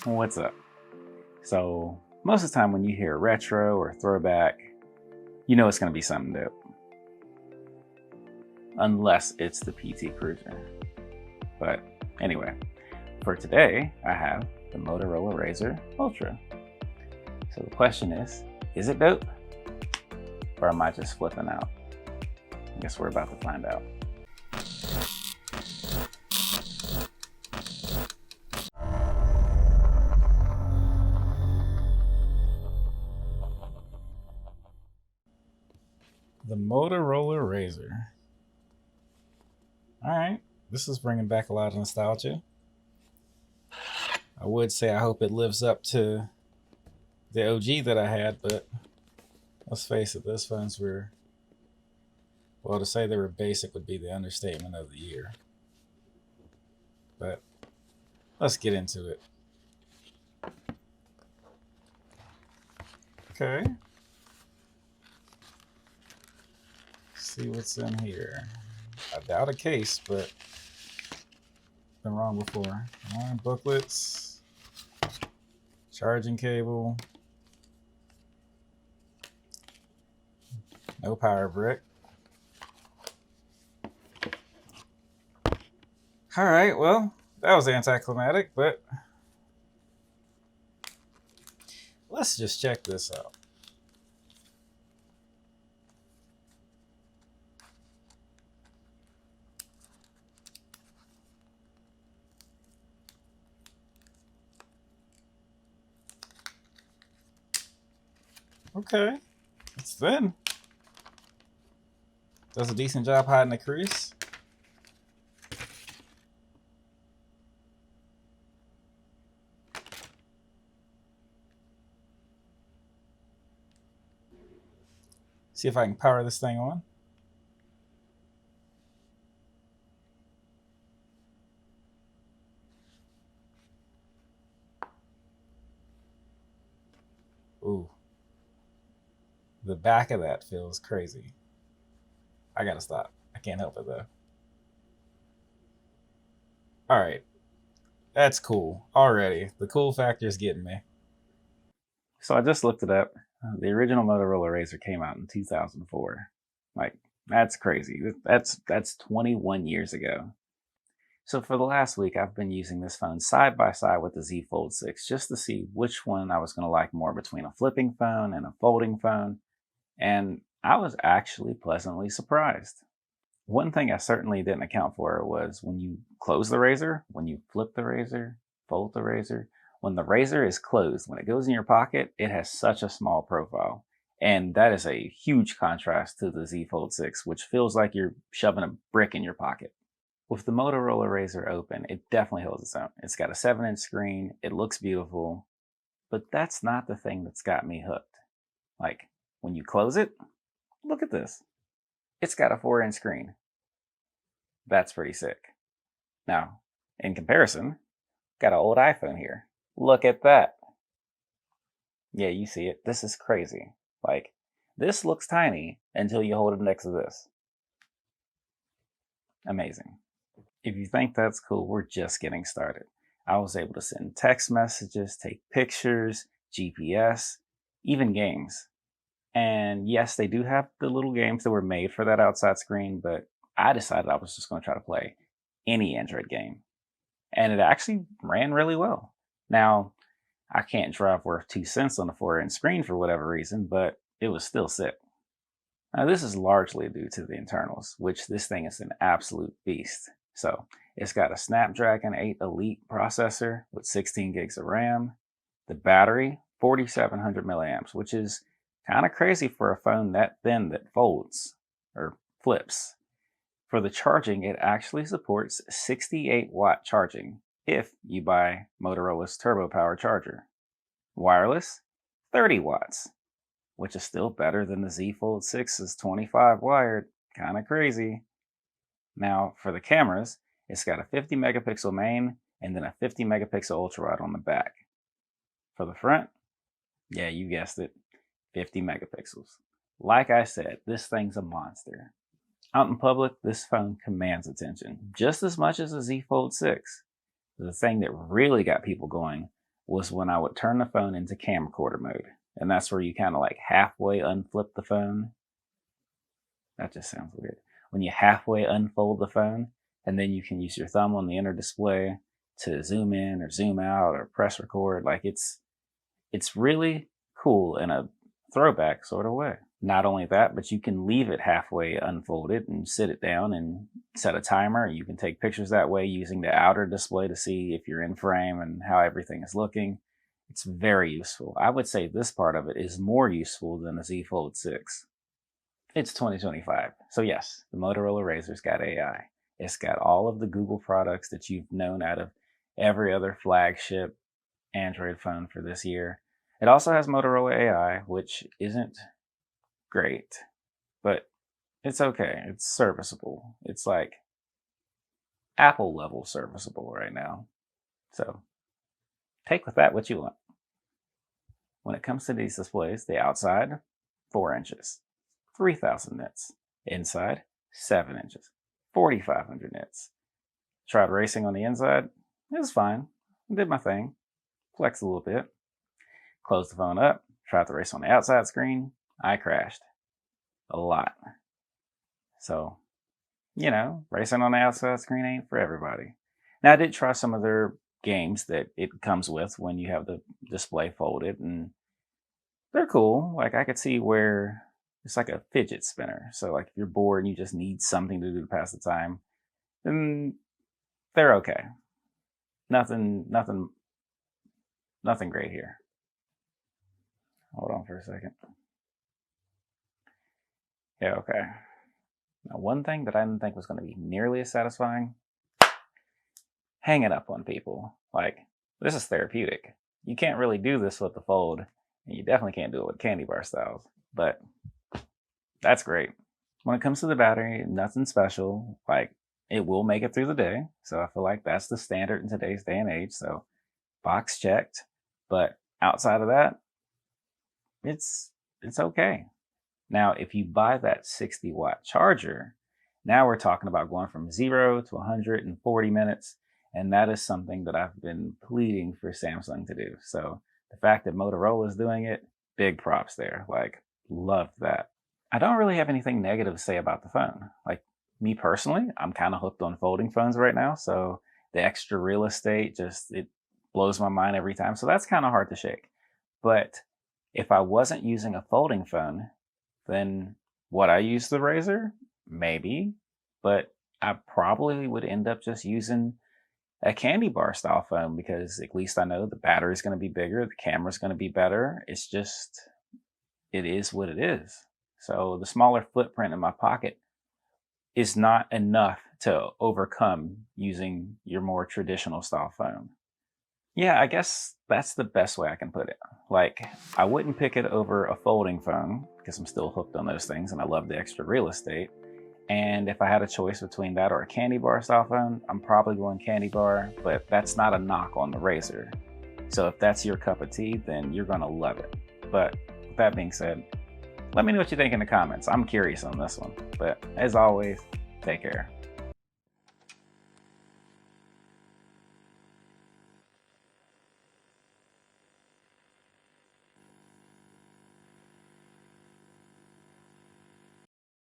What's up? So, most of the time when you hear retro or throwback, you know it's going to be something dope. Unless it's the PT Cruiser. But anyway, for today, I have the Motorola Razr Ultra. So the question is it dope? Or am I just flipping out? I guess we're about to find out. The Motorola Razr. All right, this is bringing back a lot of nostalgia. I would say I hope it lives up to the OG that I had, but let's face it, those phones were, well, to say they were basic would be the understatement of the year. But let's get into it. Okay. See what's in here. I doubt a case, but been wrong before. Booklets, charging cable, no power brick. All right, well, that was anticlimactic, but let's just check this out. Okay, it's thin. Does a decent job hiding the crease. See if I can power this thing on. Ooh. The back of that feels crazy. I gotta stop. I can't help it though. All right. That's cool. Already. The cool factor is getting me. So I just looked it up. The original Motorola Razr came out in 2004. Like, that's crazy. That's 21 years ago. So for the last week, I've been using this phone side by side with the Z Fold 6 just to see which one I was going to like more between a flipping phone and a folding phone. And I was actually pleasantly surprised. One thing I certainly didn't account for was when you close the Razr, when you flip the Razr, fold the Razr, when the Razr is closed, when it goes in your pocket, it has such a small profile. And that is a huge contrast to the Z Fold 6, which feels like you're shoving a brick in your pocket. With the Motorola Razr open, it definitely holds its own. It's got a 7-inch screen, it looks beautiful, but that's not the thing that's got me hooked. Like, when you close it, look at this. It's got a 4-inch screen. That's pretty sick. Now, in comparison, got an old iPhone here. Look at that. Yeah, you see it. This is crazy. Like, this looks tiny until you hold it next to this. Amazing. If you think that's cool, we're just getting started. I was able to send text messages, take pictures, GPS, even games. And yes, they do have the little games that were made for that outside screen, but I decided I was just going to try to play any Android game. And it actually ran really well. Now, I can't drive worth 2 cents on a 4-inch screen for whatever reason, but it was still sick. Now, this is largely due to the internals, which this thing is an absolute beast. So, it's got a Snapdragon 8 Elite processor with 16 gigs of RAM. The battery, 4,700 milliamps, which is kind of crazy for a phone that thin that folds or flips. For the charging, it actually supports 68-watt charging if you buy Motorola's turbo power charger. Wireless, 30 watts, which is still better than the Z Fold 6's 25 wired. Kind of crazy. Now, for the cameras, it's got a 50 megapixel main and then a 50 megapixel ultra wide on the back. For the front, yeah, you guessed it, 50 megapixels. Like I said, this thing's a monster. Out in public, this phone commands attention, just as much as the Z Fold 6. The thing that really got people going was when I would turn the phone into camcorder mode. And that's where you kind of like halfway unflip the phone. That just sounds weird. When you halfway unfold the phone, and then you can use your thumb on the inner display to zoom in or zoom out or press record. Like it's really cool in a throwback sort of way. Not only that, but you can leave it halfway unfolded and sit it down and set a timer. You can take pictures that way using the outer display to see if you're in frame and how everything is looking. It's very useful. I would say this part of it is more useful than the Z Fold 6. It's 2025. So yes, the Motorola Razr's got AI. It's got all of the Google products that you've known out of every other flagship Android phone for this year. It also has Motorola AI, which isn't great, but it's okay. It's serviceable. It's like Apple level serviceable right now. So take with that what you want. When it comes to these displays, the outside, 4 inches, 3000 nits. Inside, 7 inches, 4500 nits. Tried racing on the inside. It was fine. I did my thing. Flexed a little bit. Closed the phone up. Tried to race on the outside screen. I crashed. A lot. So, you know, racing on the outside screen ain't for everybody. Now, I did try some of their games that it comes with when you have the display folded, and they're cool. Like, I could see where it's like a fidget spinner. So, like, if you're bored and you just need something to do to pass the time, then they're okay. Nothing great here. Hold on for a second. Yeah, okay. Now, one thing that I didn't think was going to be nearly as satisfying, hanging up on people. Like, this is therapeutic. You can't really do this with the Fold, and you definitely can't do it with candy bar styles, but that's great. When it comes to the battery, nothing special. Like, it will make it through the day, so I feel like that's the standard in today's day and age, so box checked. But outside of that, it's okay. Now, if you buy that 60-watt charger, now we're talking about going from 0 to 100 in 40 minutes. And that is something that I've been pleading for Samsung to do. So the fact that Motorola is doing it, big props there. Like, love that. I don't really have anything negative to say about the phone. Like, me personally, I'm kind of hooked on folding phones right now. So the extra real estate, it blows my mind every time. So that's kind of hard to shake. But if I wasn't using a folding phone, then would I use the Razer? Maybe, but I probably would end up just using a candy bar style phone, because at least I know the battery's going to be bigger, the camera's going to be better. It's just, it is what it is. So the smaller footprint in my pocket is not enough to overcome using your more traditional style phone. Yeah, I guess that's the best way I can put it. Like, I wouldn't pick it over a folding phone because I'm still hooked on those things and I love the extra real estate. And if I had a choice between that or a candy bar style phone, I'm probably going candy bar, but that's not a knock on the Razer. So if that's your cup of tea, then you're gonna love it. But with that being said, let me know what you think in the comments. I'm curious on this one. But as always, take care.